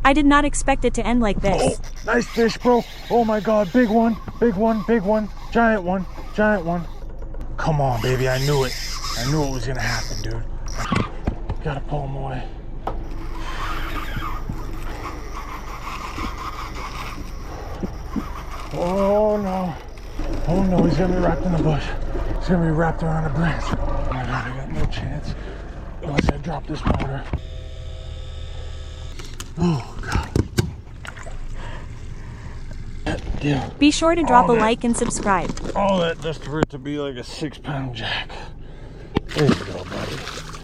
I did not expect it to end like this. Oh, nice fish, bro. Oh my God, big one, big one, big one. Giant one, giant one. Come on, baby, I knew it. I knew it was gonna happen, dude. Gotta pull him away. Oh no. Oh no, he's gonna be wrapped in the bush. He's gonna be wrapped around a branch. Oh my God, I got no chance unless I drop this motor. Oh God. Yeah. Be sure to drop a like and subscribe. All that just for it to be like a 6-pound jack. There you go.